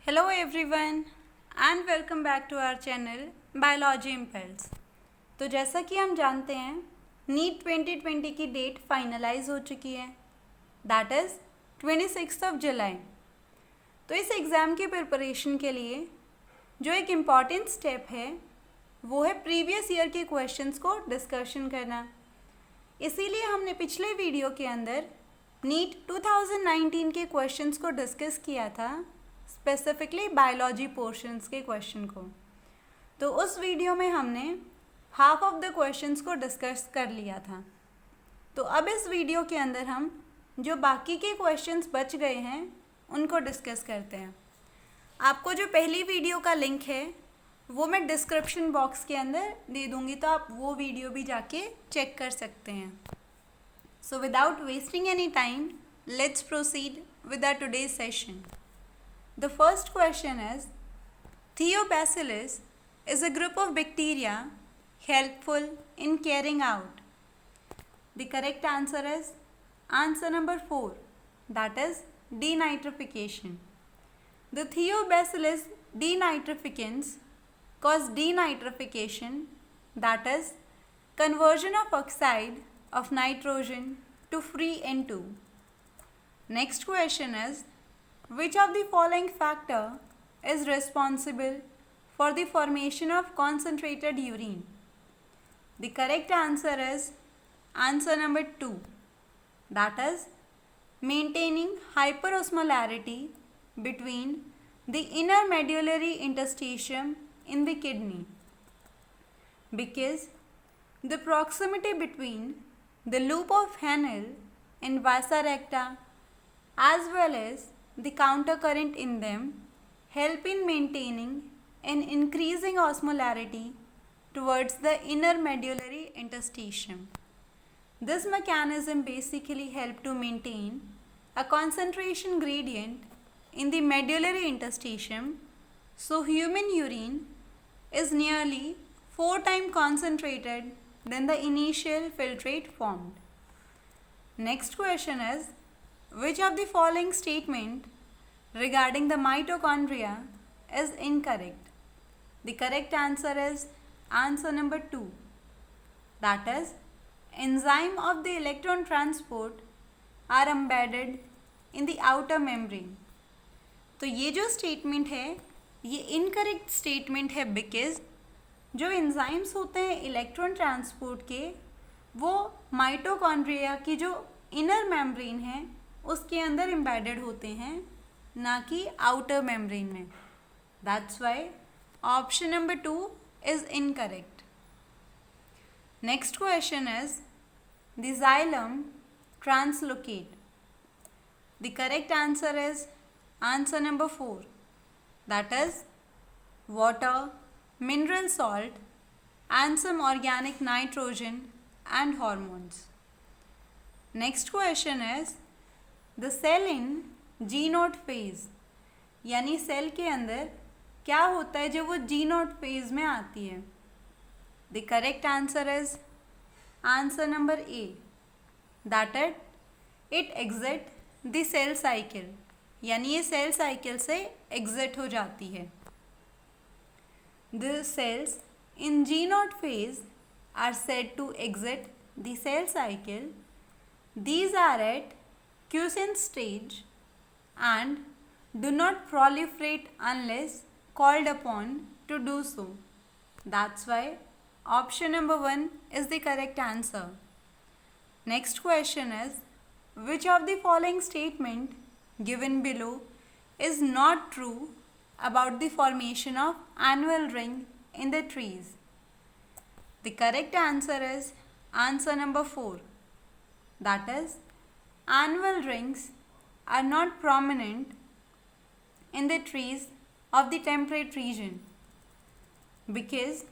Hello everyone and welcome back to our channel Biology Impulse। तो जैसा कि हम जानते हैं नीट 2020 की डेट फाइनलाइज हो चुकी है, दैट इज़ 26 जुलाई। तो इस एग्ज़ाम की प्रिपरेशन के लिए जो एक इम्पॉर्टेंट स्टेप है वो है प्रीवियस ईयर के क्वेश्चंस को डिस्कशन करना। इसीलिए हमने पिछले वीडियो के अंदर नीट 2019 के क्वेश्चंस को डिस्कस किया था, स्पेसिफिकली बायोलॉजी पोर्शंस के क्वेश्चन को। तो उस वीडियो में हमने हाफ ऑफ द क्वेश्चंस को डिस्कस कर लिया था। तो अब इस वीडियो के अंदर हम जो बाकी के क्वेश्चंस बच गए हैं उनको डिस्कस करते हैं। आपको जो पहली वीडियो का लिंक है वो मैं डिस्क्रिप्शन बॉक्स के अंदर दे दूँगी, तो आप वो वीडियो भी जाके चेक कर सकते हैं। So without wasting any time, let's proceed with our today's session. The first question is, Theobacillus is a group of bacteria helpful in carrying out. The correct answer is answer number 4, that is denitrification. The Theobacillus denitrificans cause denitrification, that is conversion of oxide of nitrogen to free N2. Next question is, which of the following factor is responsible for the formation of concentrated urine? The correct answer is answer number 2, that is maintaining hyperosmolarity between the inner medullary interstitium in the kidney, because the proximity between the loop of Henle and vasa recta as well as the counter current in them help in maintaining an increasing osmolarity towards the inner medullary interstitium. This mechanism basically helps to maintain a concentration gradient in the medullary interstitium, so human urine is nearly 4 times concentrated than the initial filtrate formed. Next question is, which of the following statement regarding the mitochondria is incorrect? The correct answer is answer number 2, that is enzyme of the electron transport are embedded in the outer membrane. तो ये जो statement है ये incorrect statement है, because जो enzymes होते हैं electron transport के वो माइटोकॉन्ड्रिया की जो इनर मेम्ब्रेन है उसके अंदर एम्बेडेड होते हैं, ना कि आउटर मेम्ब्रेन में। That's why option number 2 is incorrect. Next question is the xylem translocate. The correct answer is answer number 4, that is water, mineral salt and some organic nitrogen and hormones. Next question is the cell in G naught phase, यानी cell के अंदर क्या होता है जब वो G naught phase में आती है? The correct answer is answer number A, that it exit the cell cycle, यानी ये सेल साइकिल से एग्जिट हो जाती है। The cells in G naught phase are said to exit the cell cycle. These are at quiescent stage and do not proliferate unless called upon to do so. That's why option number 1 is the correct answer. Next question is, which of the following statement given below is not true about the formation of annual ring in the trees? The correct answer is answer number 4, that is annual rings are not prominent in the trees of the temperate region because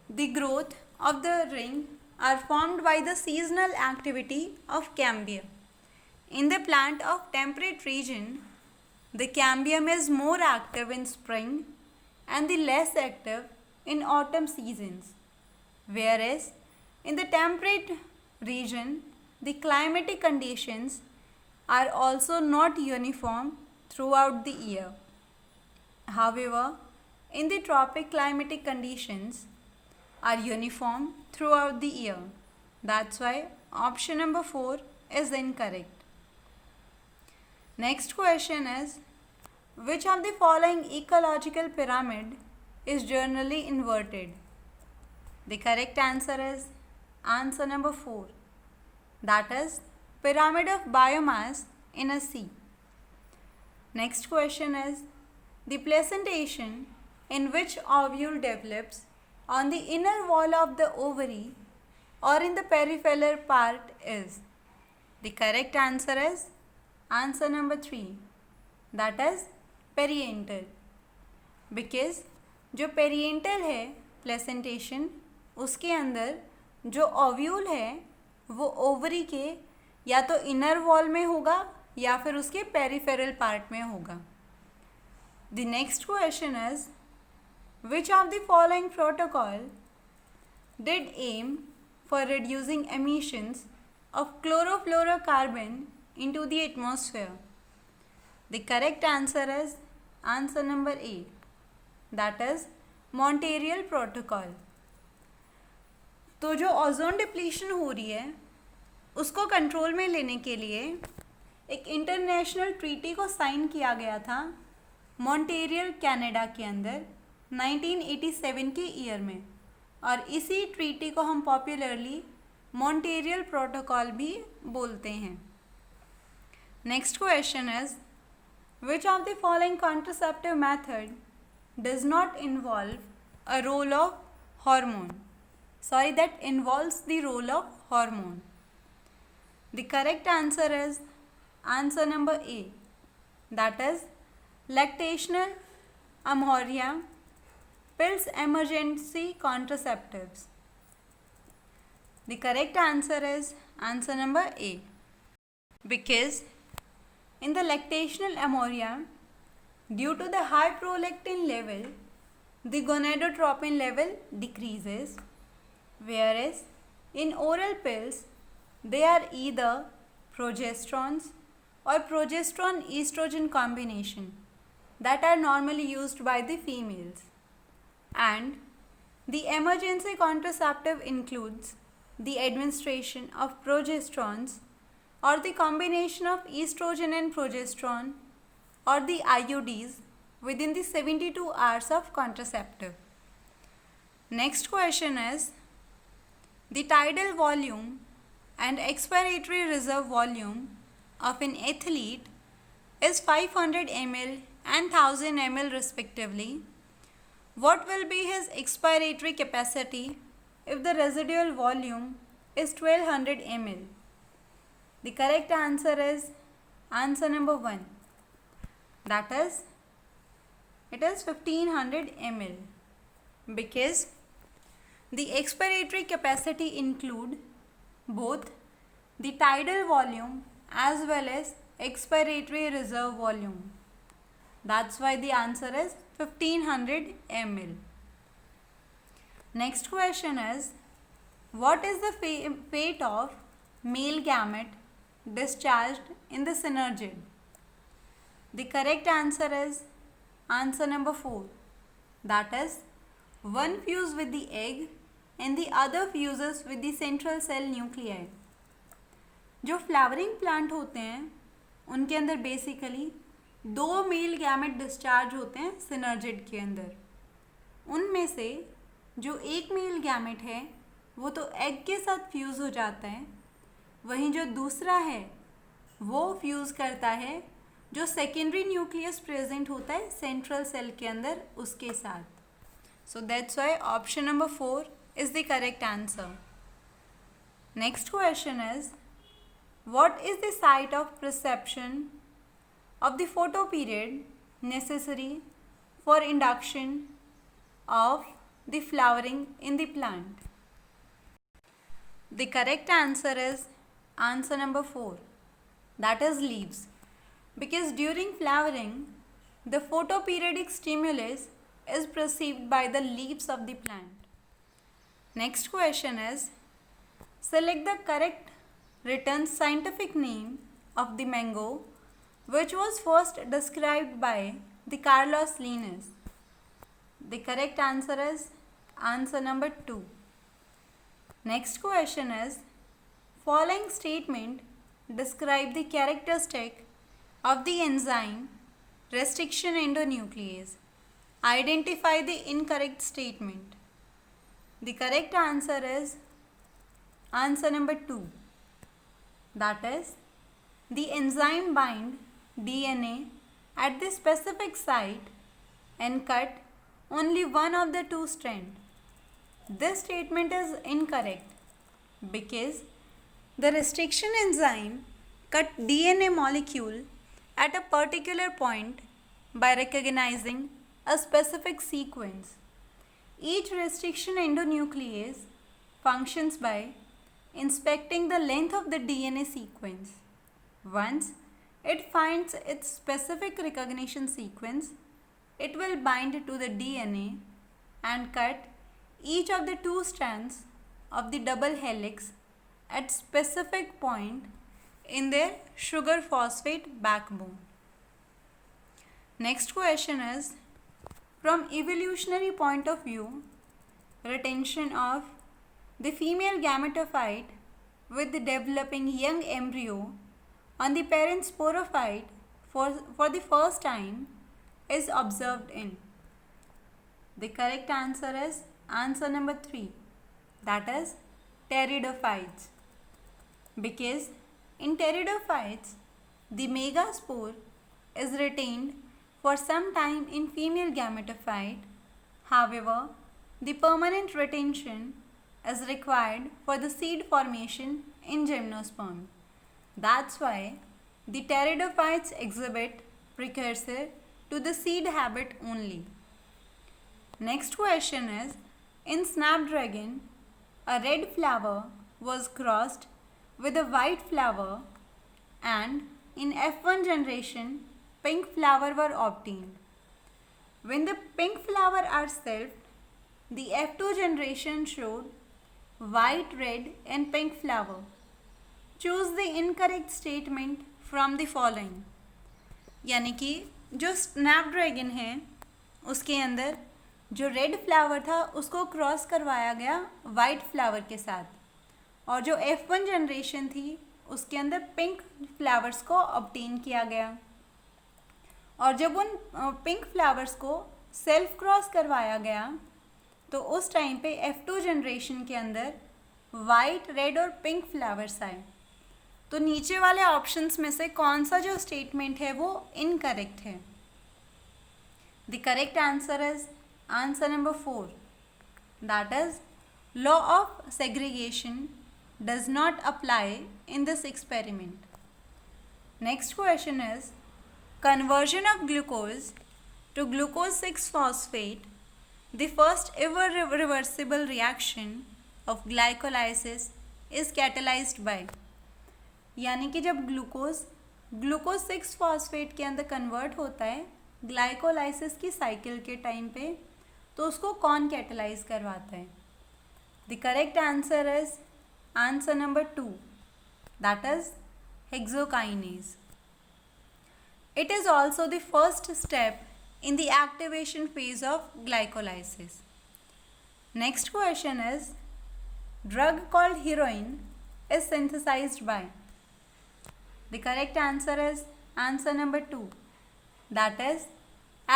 the growth of the ring are formed by the seasonal activity of cambium. In the plant of temperate region, the cambium is more active in spring and the less active in autumn seasons, whereas in the temperate region the climatic conditions are also not uniform throughout the year. However, in the tropic climatic conditions are uniform throughout the year. That's why option number 4 is incorrect. Next question is, which of the following ecological pyramid is generally inverted? The correct answer is answer number 4. That is pyramid of biomass in a sea. Next question is, the placentation in which ovule develops on the inner wall of the ovary or in the peripheral part is? The correct answer is answer number 3. That is पेरिएंटल. Because जो पेरिएंटल है placentation, उसके अंदर जो ovule है वो ovary के या तो इनर वॉल में होगा या फिर उसके पेरिफेरल पार्ट में होगा. The next question is, which of the following protocol did aim for reducing emissions of chlorofluorocarbon into the atmosphere? The correct answer is answer number A. That is Montreal Protocol. तो जो ozone depletion हो रही है उसको control में लेने के लिए एक इंटरनेशनल ट्रीटी को साइन किया गया था मॉन्ट्रियल कनाडा के अंदर 1987 के ईयर में, और इसी ट्रीटी को हम पॉपुलरली मॉन्ट्रियल प्रोटोकॉल भी बोलते हैं. Next question is, which of the following contraceptive method does not involve a role of hormone? That involves the role of hormone. The correct answer is answer number A. That is lactational amenorrhea pills emergency contraceptives. The correct answer is answer number A. Because in the lactational amenorrhea, due to the high prolactin level, the gonadotropin level decreases, whereas in oral pills, they are either progesterones or progesterone-estrogen combination that are normally used by the females. And the emergency contraceptive includes the administration of progesterones or the combination of estrogen and progesterone or the IUDs within the 72 hours of contraceptive. Next question is, the tidal volume and expiratory reserve volume of an athlete is 500 ml and 1000 ml respectively. What will be his expiratory capacity if the residual volume is 1200 ml? The correct answer is answer number 1. That is, it is 1500 ml. Because the expiratory capacity include both the tidal volume as well as expiratory reserve volume. That's why the answer is 1500 ml. Next question is, what is the fate of male gamete discharged in the synergid? The correct answer is answer number 4. That is, one fuse with the egg and the other fuses with the central cell nuclei. जो flowering plant होते हैं उनके अंदर basically 2 male gamete discharge होते हैं synergid के अंदर. उनमें से जो एक मेल गैमेट है वो तो एग के साथ फ्यूज़ हो जाता है, वहीं जो दूसरा है वो फ्यूज़ करता है जो सेकेंडरी न्यूक्लियस प्रेजेंट होता है सेंट्रल सेल के अंदर उसके साथ. So that's why option number 4 is the correct answer. Next question is, what is the site of perception of the photoperiod necessary for induction of the flowering in the plant? The correct answer is answer number 4. That is leaves. Because during flowering, the photoperiodic stimulus is perceived by the leaves of the plant. Next question is, select the correct written scientific name of the mango which was first described by the Carlos Linus? The correct answer is answer number 2. Next question is, following statement describe the characteristic of the enzyme restriction endonuclease. Identify the incorrect statement. The correct answer is answer number 2. That is, the enzyme bind DNA at the specific site and cut only one of the two strands. This statement is incorrect because the restriction enzyme cut DNA molecule at a particular point by recognizing a specific sequence. Each restriction endonuclease functions by inspecting the length of the DNA sequence. Once it finds its specific recognition sequence, it will bind to the DNA and cut each of the two strands of the double helix at specific point in their sugar phosphate backbone. Next question is, from evolutionary point of view, retention of the female gametophyte with the developing young embryo on the parent sporophyte for the first time is observed in. The correct answer is answer number 3. That is pteridophytes. Because in pteridophytes, the megaspore is retained for some time in female gametophyte. However, the permanent retention is required for the seed formation in gymnosperm. That's why the pteridophytes exhibit precursor to the seed habit only. Next question is, in snapdragon, a red flower was crossed with a white flower, and in F1 generation, pink flower were obtained. When the pink flower are selfed, the F2 generation showed white, red and pink flower. Choose the incorrect statement from the following. यानी कि जो Snapdragon है उसके अंदर जो red flower था उसको cross करवाया गया वाइट फ्लावर के साथ, और जो F1 जनरेशन थी उसके अंदर पिंक फ्लावर्स को ऑब्टेन किया गया, और जब उन पिंक फ्लावर्स को सेल्फ क्रॉस करवाया गया तो उस टाइम पे F2 जनरेशन के अंदर वाइट, रेड और पिंक फ्लावर्स आए। तो नीचे वाले ऑप्शंस में से कौन सा जो स्टेटमेंट है वो इनकरेक्ट है? The correct answer is answer number 4. That is law of segregation does not apply in this experiment. Next question is, conversion of glucose to glucose 6-phosphate, the first ever reversible reaction of glycolysis is catalyzed by. यानी कि जब glucose 6-phosphate के अंदर convert होता है glycolysis की cycle के time पे, तो उसको कौन कैटेलाइज करवाता है? The correct answer is answer number 2. That is hexokinase. It is also the first step in the activation phase of glycolysis. Next question is, drug called heroin is synthesized by. The correct answer is answer number 2. That is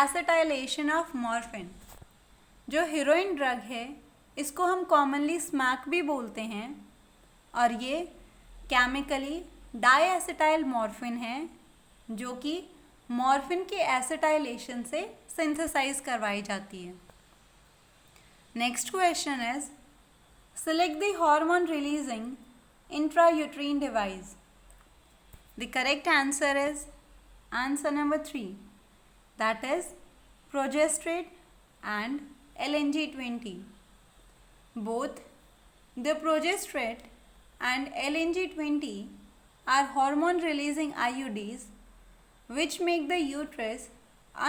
acetylation of morphine. जो heroine drug है इसको हम commonly smack भी बोलते हैं, और ये chemically डाईएसिटाइल morphine है जो कि मॉर्फिन के एसिटाइलेशन से सिंथेसाइज करवाई जाती है. Next question is, select the hormone releasing intrauterine device. The correct answer is answer number 3. That is progestasert and LNG20. Both the progesterone and LNG20 are hormone releasing IUDs which make the uterus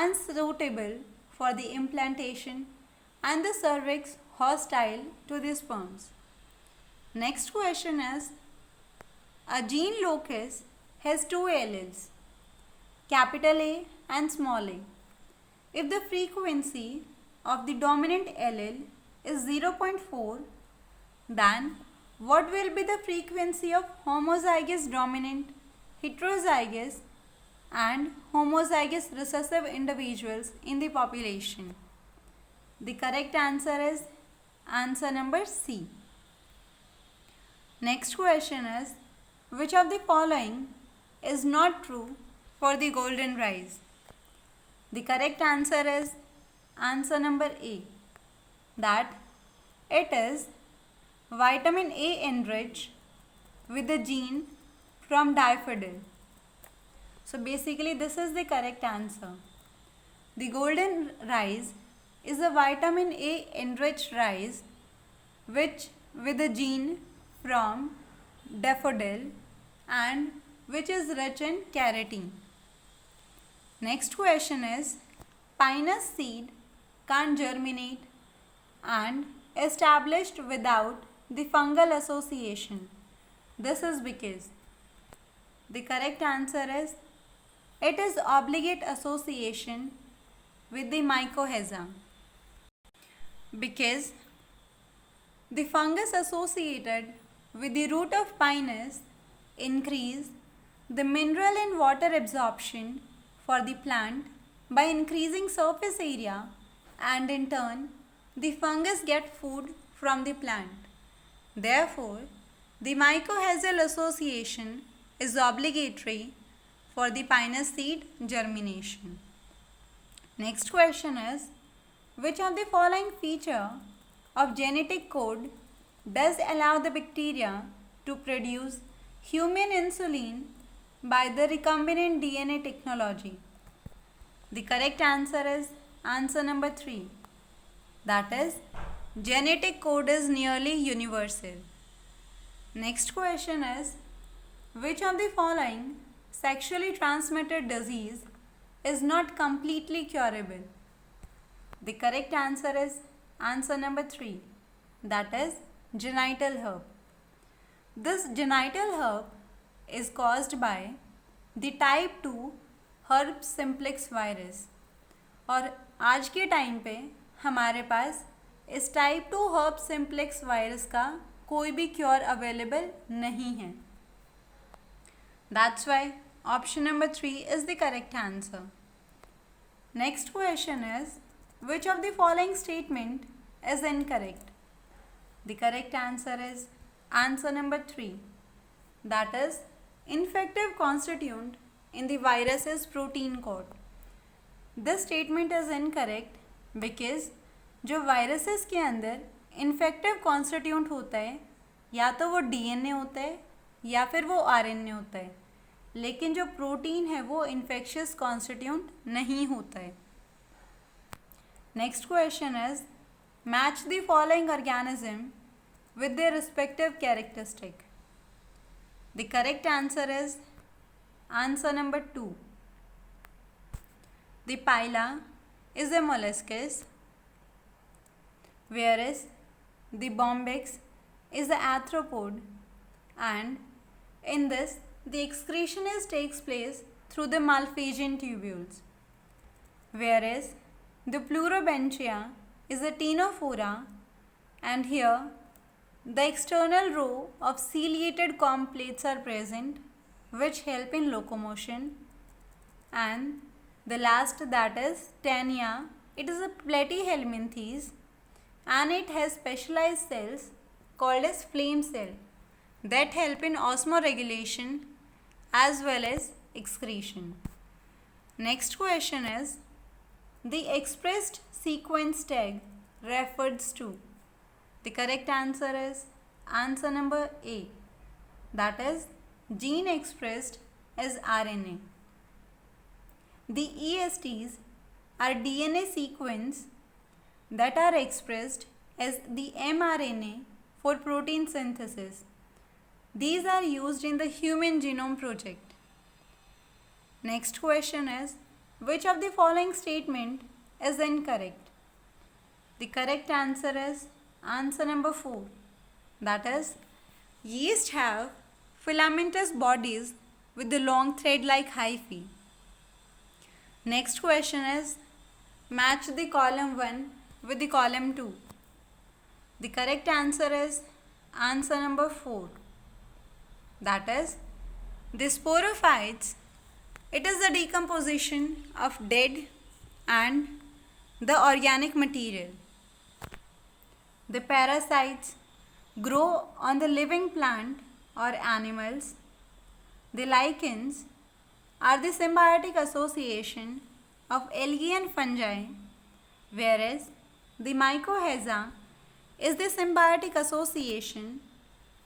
unsuitable for the implantation and the cervix hostile to the sperms. Next question is, a gene locus has two alleles, capital A and small a. If the frequency of the dominant allele is 0.4, then what will be the frequency of homozygous dominant, heterozygous and homozygous recessive individuals in the population? The correct answer is answer number C. Next question is, which of the following is not true for the golden rice? The correct answer is answer number A, that it is vitamin A enriched with the gene from daffodil. So basically this is the correct answer. The golden rice is a vitamin A enriched rice which with a gene from daffodil and which is rich in carotene. Next question is, pinus seed can't germinate and established without the fungal association. This is because the correct answer is it is obligate association with the mycorrhiza, because the fungus associated with the root of pinus increase the mineral and water absorption for the plant by increasing surface area, and in turn the fungus get food from the plant. Therefore, the mycorrhizal association is obligatory for the pinus seed germination. Next question is, which of the following feature of genetic code does allow the bacteria to produce human insulin by the recombinant DNA technology? The correct answer is answer number 3. That is, genetic code is nearly universal. Next question is, which of the following sexually transmitted disease is not completely curable? The correct answer is answer number 3. That is genital herpes. This genital herpes is caused by the type 2 herpes simplex virus, और आज के time पे हमारे पास इस type 2 herpes simplex virus का कोई भी cure available नहीं है. That's why option number 3 is the correct answer. Next question is, which of the following statement is incorrect? The correct answer is answer number 3. That is, infective constituent in the virus is protein coat. This statement is incorrect because जो viruses के अंदर infective constituent होता है या तो वो DNA होता है या फिर वो RNA होता है, लेकिन जो प्रोटीन है वो infectious constituent नहीं होता है. Next question is, match the following organism with their respective characteristic. The correct answer is answer number 2. The pila is a molluscus, whereas the bombyx is an arthropod, and in this the excretion takes place through the Malpighian tubules, whereas the Pleurobenchia is a ctenophora, and here the external row of ciliated comb plates are present which help in locomotion. And the last, that is Taenia, it is a platyhelminthes and it has specialized cells called as flame cell that help in osmoregulation as well as excretion. Next question is, the expressed sequence tag refers to? The correct answer is answer number A, that is gene expressed as RNA. The ESTs are DNA sequence that are expressed as the mRNA for protein synthesis. These are used in the Human Genome Project. Next question is, which of the following statement is incorrect? The correct answer is answer number 4. That is, yeast have filamentous bodies with the long thread-like hyphae. Next question is, Match the column 1 with the column 2. The correct answer is answer number 4. That is, the sporophytes, it is the decomposition of dead and the organic material. The parasites grow on the living plant or animals. The lichens are the symbiotic association of algae and fungi, whereas the mycorrhiza is the symbiotic association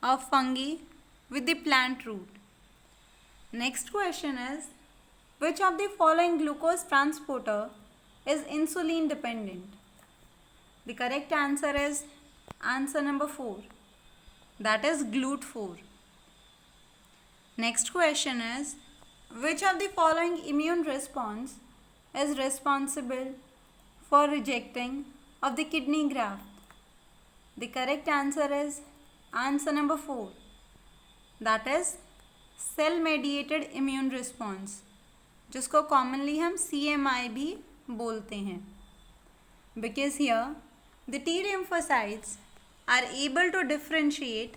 of fungi with the plant root. Next question is, which of the following glucose transporter is insulin dependent? The correct answer is answer number 4. That is GLUT4. Next question is, which of the following immune response is responsible for rejecting of the kidney graft? The correct answer is answer number 4. That is cell mediated immune response, जिसको commonly हम CMI भी बोलते हैं. Because here the T lymphocytes are able to differentiate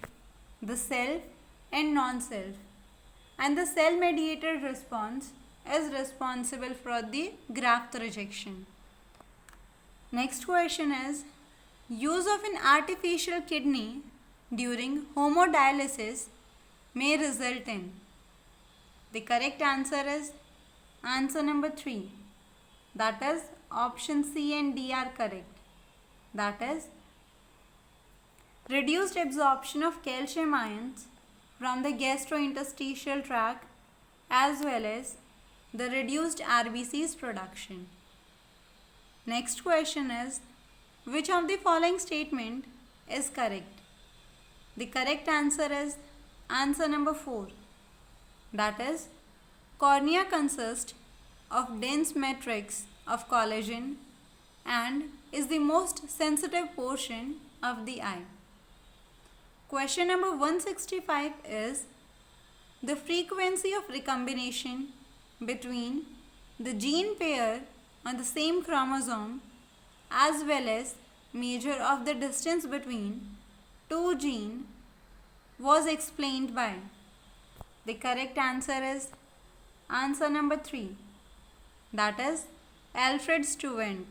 the self and non-self, and the cell mediated response is responsible for the graft rejection. Next question is, use of an artificial kidney during hemodialysis may result in. The correct answer is answer number 3. That is option C and D are correct. That is, reduced absorption of calcium ions from the gastrointestinal tract as well as the reduced RBCs production. Next question is, which of the following statement is correct? The correct answer is answer number 4. That is, cornea consists of dense matrix of collagen and is the most sensitive portion of the eye. Question number 165 is, the frequency of recombination between the gene pair on the same chromosome as well as measure of the distance between two genes was explained by. The correct answer is answer number 3. That is Alfred Stewart.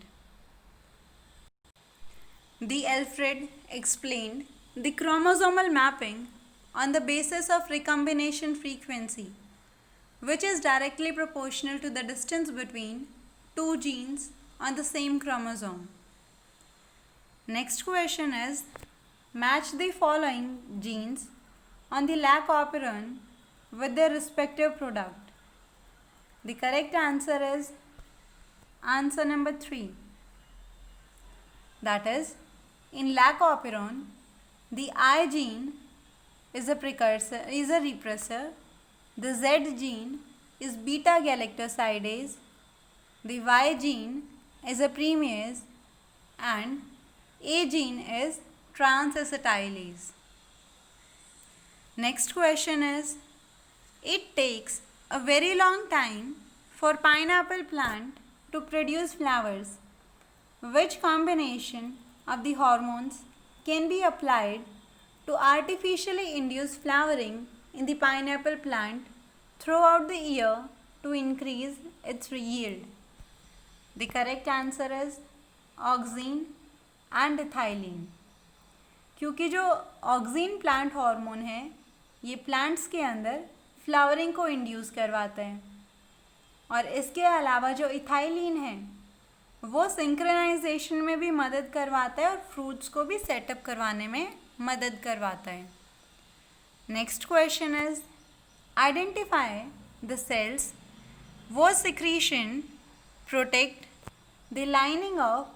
The Alfred explained the chromosomal mapping on the basis of recombination frequency, which is directly proportional to the distance between two genes on the same chromosome. Next question is, match the following genes on the lac operon with their respective product. The correct answer is answer number 3. That is, in lac operon, the I gene is a repressor, the Z gene is beta galactosidase, the Y gene is a primase, and A gene is transacetylase. Next question is, it takes a very long time for pineapple plant to produce flowers. Which combination of the hormones can be applied to artificially induce flowering in the pineapple plant throughout the year to increase its yield? The correct answer is oxygen and ethylene. क्योंकि जो oxygen plant hormone है ये plants के अंदर flowering को induce करवाता है, और इसके अलावा जो इथाइलिन है वो सिंक्रोनाइजेशन में भी मदद करवाता है और फ्रूट्स को भी सेटअप करवाने में मदद करवाता है. Next question is, identify the cells वो secretion protect the lining of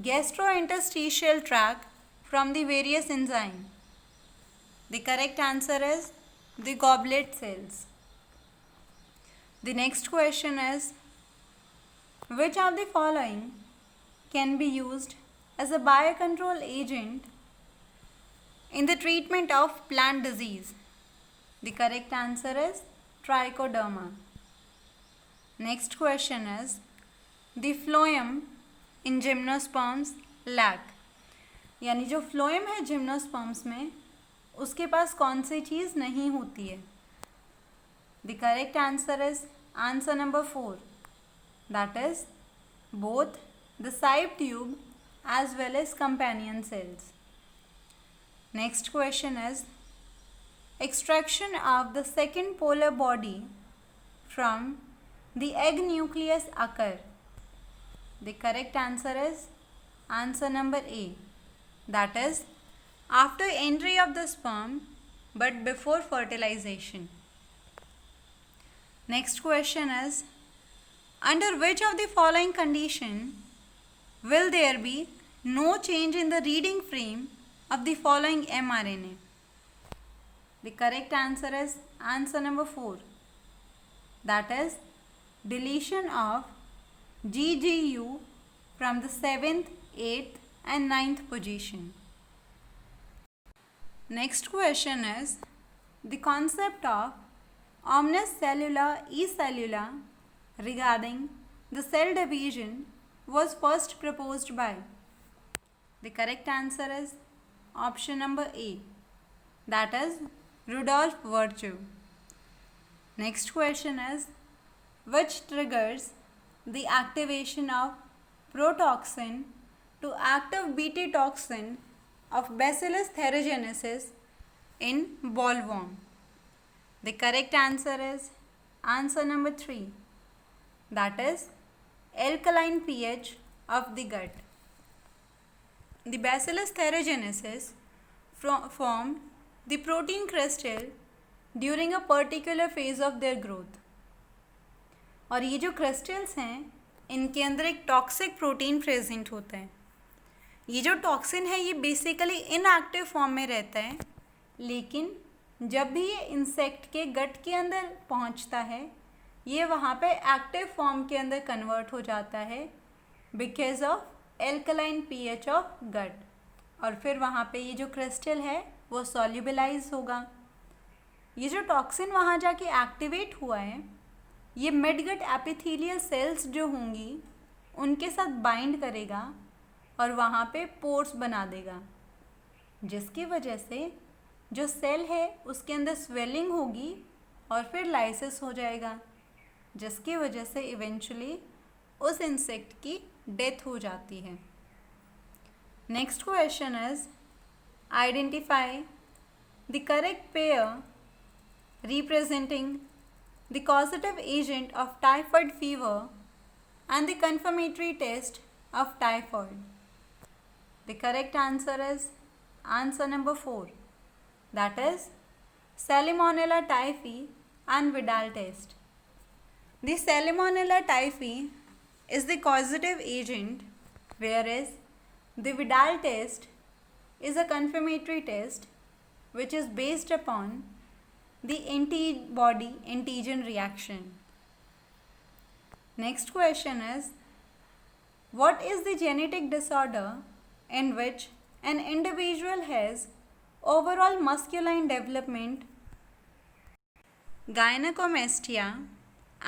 gastrointestinal tract from the various enzymes. The correct answer is the goblet cells. The next question is, which of the following can be used as a biocontrol agent in the treatment of plant disease? The correct answer is trichoderma. Next question is, the phloem in gymnosperms lack, यानी जो phloem है gymnosperms में उसके पास कौन सी चीज़ नहीं होती है. The correct answer is answer number 4, that is both the sieve tube as well as companion cells. Next question is extraction of the second polar body from the egg nucleus occur. The correct answer is answer number A, that is after entry of the sperm but before fertilization. Next question is under which of the following condition will there be no change in the reading frame of the following mRNA? The correct answer is answer number 4, that is deletion of GGU from the 7th, 8th and 9th position. Next question is the concept of omnis cellula e cellula regarding the cell division was first proposed by. The correct answer is option number A, that is Rudolf Virchow. Next question is which triggers the activation of protoxin to active beta toxin of Bacillus thuringiensis in bollworm. The correct answer is answer number 3, that is alkaline pH of the gut. The Bacillus thuringiensis form the protein crystal during a particular phase of their growth. और ये जो crystals हैं इनके अंदर एक toxic protein present होता है. ये जो टॉक्सिन है ये बेसिकली इनएक्टिव फॉर्म में रहता है, लेकिन जब भी ये इंसेक्ट के गट के अंदर पहुंचता है ये वहाँ पे एक्टिव फॉर्म के अंदर कन्वर्ट हो जाता है because of alkaline pH of gut, और फिर वहाँ पे ये जो क्रिस्टल है वो सॉल्युबलाइज होगा. ये जो टॉक्सिन वहाँ जाके एक्टिवेट हुआ है ये मिडगट एपिथेलियल सेल्स जो होंगी उनके साथ बाइंड करेगा और वहाँ पे पोर्स बना देगा, जिसकी वजह से जो सेल है उसके अंदर स्वेलिंग होगी और फिर लाइसिस हो जाएगा, जिसकी वजह से इवेंचुअली उस इंसेक्ट की डेथ हो जाती है. Next question is identify the correct pair representing the causative agent of typhoid fever and the confirmatory test of typhoid. The correct answer is answer number 4, that is Salmonella typhi and Vidal test. The Salmonella typhi is the causative agent, whereas the Vidal test is a confirmatory test which is based upon the antibody antigen reaction. Next question is what is the genetic disorder in which an individual has overall masculine development, gynecomastia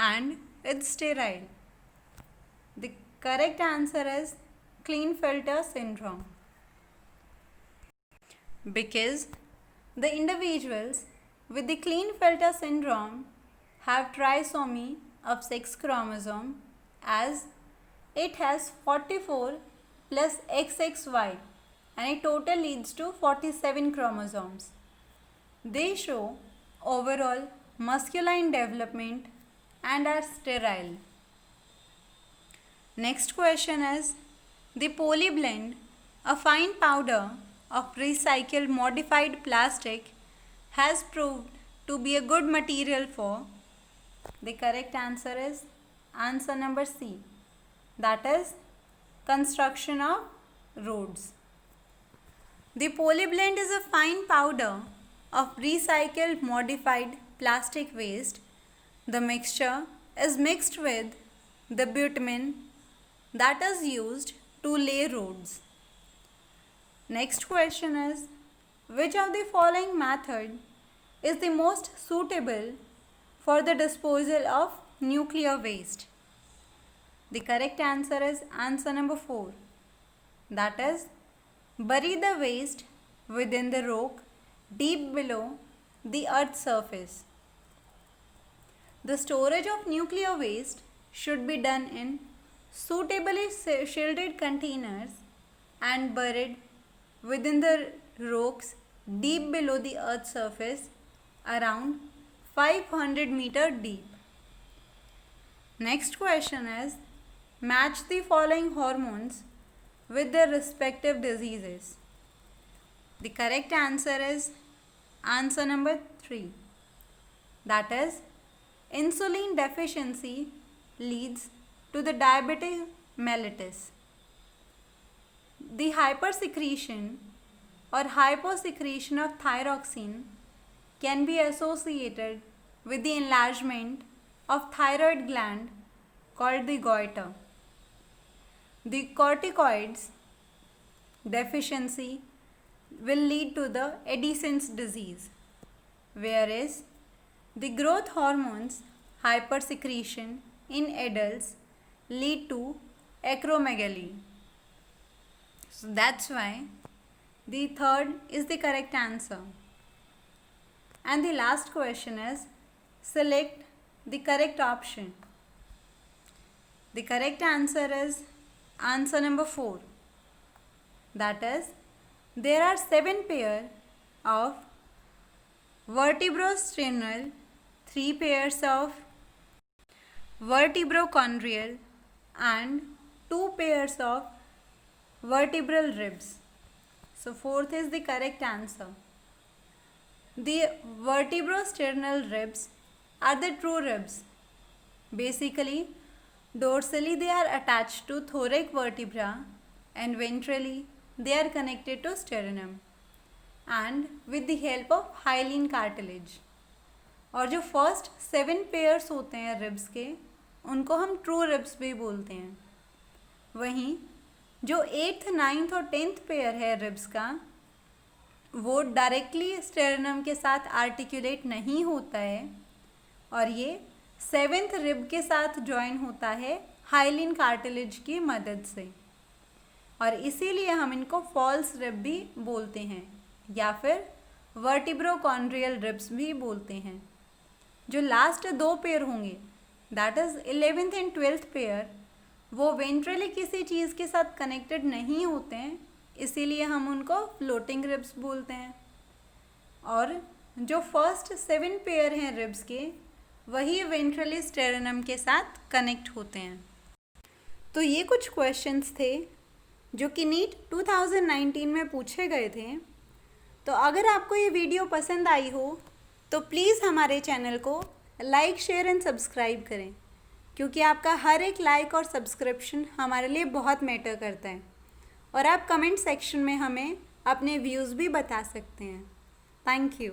and is sterile? The correct answer is Klinefelter syndrome, because the individuals with the Klinefelter syndrome have trisomy of 6 chromosome, as it has 44 plus XXY and it total leads to 47 chromosomes. They show overall masculine development and are sterile. Next question is the polyblend, a fine powder of recycled modified plastic, has proved to be a good material for. The correct answer is answer number C, that is construction of roads. The polyblend is a fine powder of recycled modified plastic waste. The mixture is mixed with the bitumen that is used to lay roads. Next question is which of the following method is the most suitable for the disposal of nuclear waste? The correct answer is answer number 4. That is, bury the waste within the rock deep below the earth's surface. The storage of nuclear waste should be done in suitably shielded containers and buried within the rocks deep below the earth's surface, around 500 meter deep. Next question is, match the following hormones with their respective diseases. The correct answer is answer number 3. That is, insulin deficiency leads to the diabetic mellitus. The hypersecretion or hyposecretion of thyroxine can be associated with the enlargement of thyroid gland called the goiter. The corticoids deficiency will lead to the Addison's disease, whereas the growth hormones hypersecretion in adults lead to acromegaly. So that's why the third is the correct answer. And the last question is, select the correct option. The correct answer is answer number 4. That is, there are 7 pairs of vertebrosternal, 3 pairs of vertebrochondrial and 2 pairs of vertebral ribs. So fourth is the correct answer. The vertebrosternal ribs are the true ribs. Basically, dorsally they are attached to thoracic vertebra and ventrally they are connected to sternum and with the help of hyaline cartilage. और जो first 7 pairs होते हैं ribs के, उनको हम true ribs भी बोलते हैं. वहीं जो 8th, 9th और 10th पेयर है रिब्स का, वो डायरेक्टली स्टेरनम के साथ आर्टिकुलेट नहीं होता है और ये 7th रिब के साथ जॉइन होता है हाइलिन कार्टिलेज की मदद से, और इसीलिए हम इनको फॉल्स रिब भी बोलते हैं या फिर वर्टिब्रोकॉन्ड्रियल रिब्स भी बोलते हैं. जो लास्ट 2 पेयर होंगे, that is 11th and 12th pair, वो वेंट्रली किसी चीज़ के साथ कनेक्टेड नहीं होते हैं, इसीलिए हम उनको फ्लोटिंग रिब्स बोलते हैं. और जो फर्स्ट 7 पेयर हैं रिब्स के, वही वेंट्रली स्टेरनम के साथ कनेक्ट होते हैं. तो ये कुछ क्वेश्चंस थे जो कि नीट 2019 में पूछे गए थे. तो अगर आपको ये वीडियो पसंद आई हो तो प्लीज़ हमारे चैनल को लाइक, शेयर एंड सब्सक्राइब करें, क्योंकि आपका हर एक लाइक और सब्सक्रिप्शन हमारे लिए बहुत मैटर करता है. और आप कमेंट सेक्शन में हमें अपने व्यूज़ भी बता सकते हैं. Thank you.